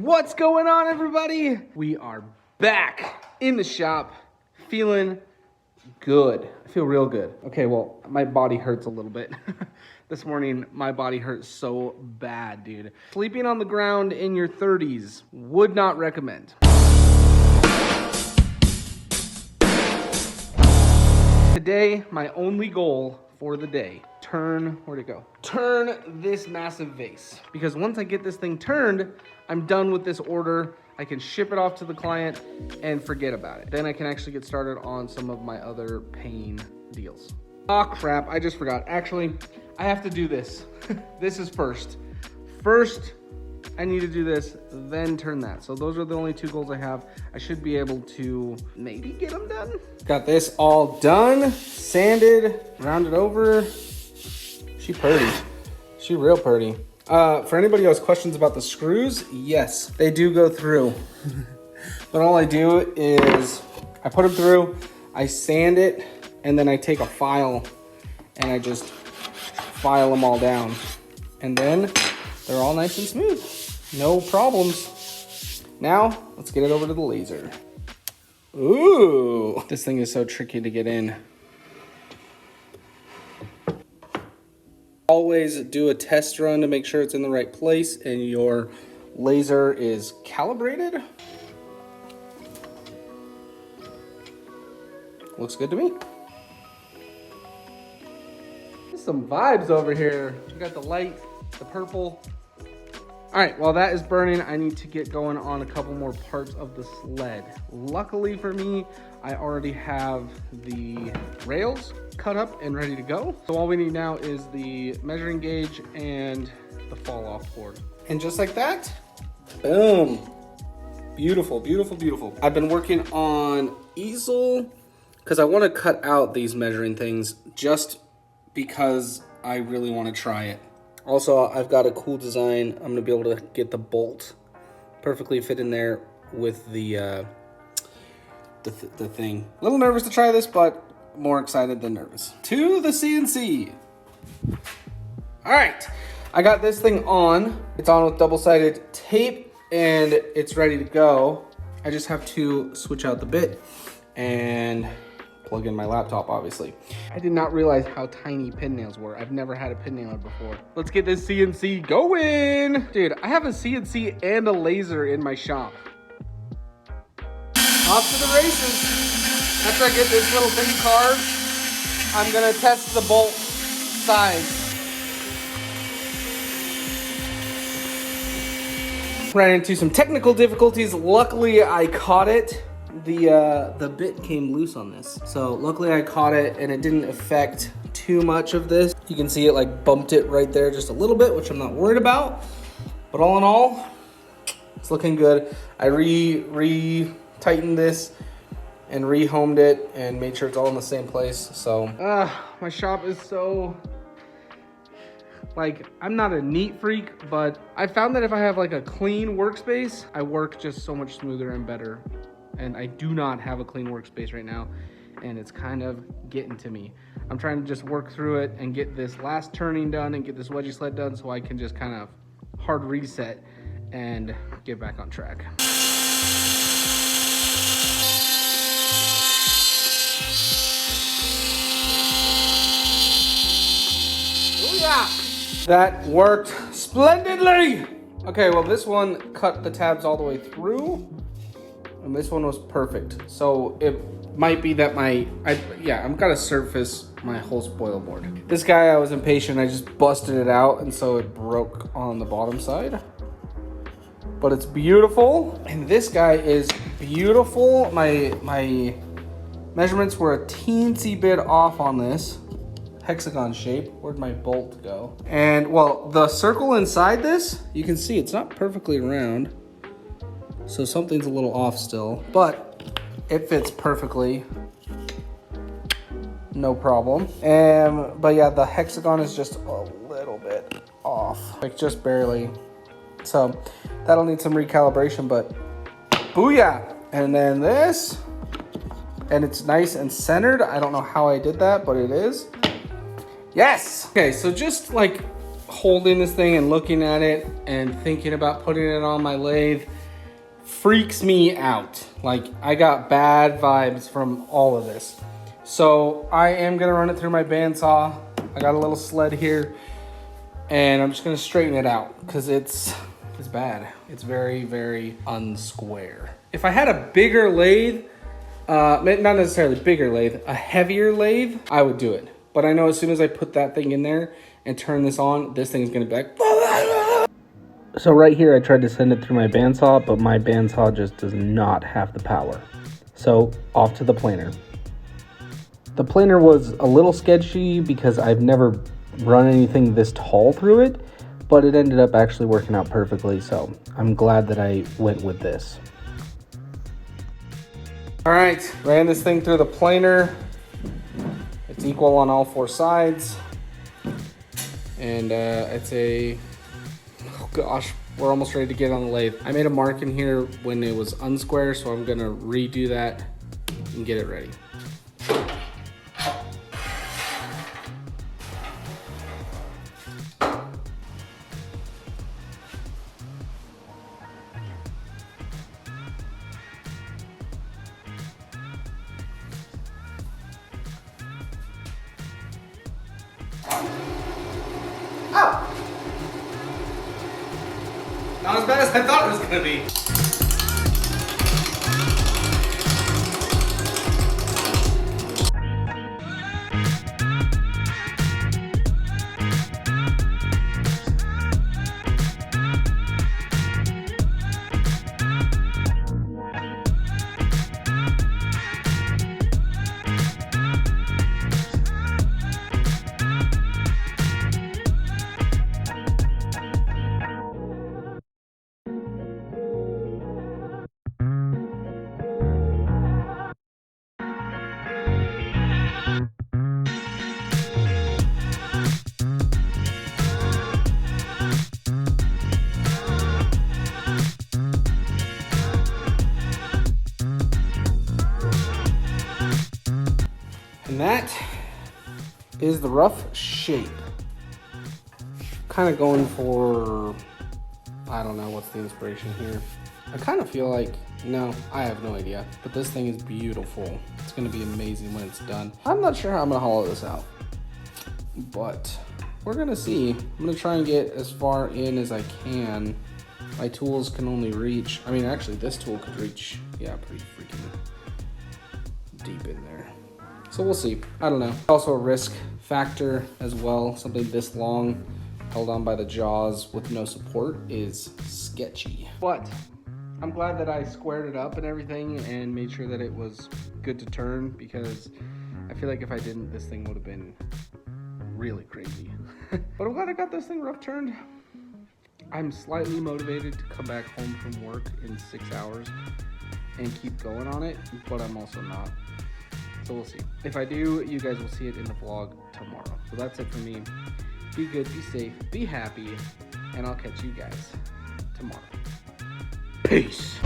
What's going on, everybody? We are back in the shop, feeling good. I feel real good. Okay, well, my body hurts a little bit. This morning, my body hurts so bad, dude. Sleeping on the ground in your 30s, would not recommend. Today, my only goal for the day, where'd it go? Turn this massive vase. Because once I get this thing turned, I'm done with this order. I can ship it off to the client and forget about it. Then I can actually get started on some of my other paying deals. Oh crap, I just forgot. Actually, I have to do this. This is first. First, I need to do this, then turn that. So those are the only two goals I have. I should be able to maybe get them done. Got this all done, sanded, rounded over. She purty. She real purty. For anybody who has questions about the screws, yes, they do go through. But all I do is I put them through, I sand it, and then I take a file and I just file them all down. And then they're all nice and smooth. No problems. Now, let's get it over to the laser. Ooh, this thing is so tricky to get in. Always do a test run to make sure it's in the right place and your laser is calibrated. Looks good to me. There's some vibes over here. We got the light, the purple. All right, while that is burning, I need to get going on a couple more parts of the sled. Luckily for me, I already have the rails cut up and ready to go. So all we need now is the measuring gauge and the fall off board. And just like that, boom. Beautiful, beautiful, beautiful. I've been working on easel because I want to cut out these measuring things just because I really want to try it. Also, I've got a cool design. I'm gonna be able to get the bolt perfectly fit in there with the thing. A little nervous to try this, but more excited than nervous. To the CNC. All right, I got this thing on. It's on with double-sided tape and it's ready to go. I just have to switch out the bit and plug in my laptop, obviously. I did not realize how tiny pin nails were. I've never had a pin nailer before. Let's get this CNC going. Dude, I have a CNC and a laser in my shop. Off to the races. After I get this little thing carved, I'm gonna test the bolt size. Ran into some technical difficulties. Luckily, I caught it. The bit came loose on this. So luckily I caught it and it didn't affect too much of this. You can see it like bumped it right there just a little bit, which I'm not worried about. But all in all, it's looking good. I re-tightened this and rehomed it and made sure it's all in the same place. So my shop is so, like, I'm not a neat freak, but I found that if I have like a clean workspace, I work just so much smoother and better. And I do not have a clean workspace right now, and it's kind of getting to me. I'm trying to just work through it and get this last turning done and get this wedgy sled done so I can just kind of hard reset and get back on track. Oh yeah! That worked splendidly! Okay, well this one cut the tabs all the way through. And this one was perfect. So it might be that I'm gonna surface my whole spoil board. This guy, I was impatient. I just busted it out, and so it broke on the bottom side. But it's beautiful, and this guy is beautiful. My measurements were a teensy bit off on this hexagon shape. Where'd my bolt go? And well, the circle inside this, you can see it's not perfectly round. So something's a little off still, but it fits perfectly. No problem. But yeah, the hexagon is just a little bit off, like just barely. So that'll need some recalibration, but booyah. And then this, and it's nice and centered. I don't know how I did that, but it is. Yes. Okay, so just like holding this thing and looking at it and thinking about putting it on my lathe freaks me out. Like, I got bad vibes from all of this. So I am gonna run it through my bandsaw. I got a little sled here and I'm just gonna straighten it out because it's bad. It's very, very unsquare. If I had a bigger lathe, not necessarily bigger lathe, a heavier lathe, I would do it. But I know as soon as I put that thing in there and turn this on, this thing's gonna be like... So right here, I tried to send it through my bandsaw, but my bandsaw just does not have the power. So off to the planer. The planer was a little sketchy because I've never run anything this tall through it, but it ended up actually working out perfectly. So I'm glad that I went with this. All right, ran this thing through the planer. It's equal on all four sides. And it's a, oh gosh, we're almost ready to get on the lathe. I made a mark in here when it was unsquare, so I'm gonna redo that and get it ready. Oh! Not as bad as I thought it was gonna be. And that is the rough shape. Kind of going for, I don't know what's the inspiration here. I kind of feel like, no, I have no idea. But this thing is beautiful. It's gonna be amazing when it's done. I'm not sure how I'm gonna hollow this out, but we're gonna see. I'm gonna try and get as far in as I can. My tools can only reach, I mean, actually this tool could reach, yeah, pretty freaking deep in there. So we'll see. I don't know. Also a risk factor as well. Something this long held on by the jaws with no support is sketchy. But I'm glad that I squared it up and everything and made sure that it was good to turn, because I feel like if I didn't, this thing would have been really crazy. But I'm glad I got this thing rough turned. I'm slightly motivated to come back home from work in 6 hours and keep going on it, but I'm also not. So we'll see. If I do, you guys will see it in the vlog tomorrow. So that's it for me. Be good, be safe, be happy, and I'll catch you guys tomorrow. Peace.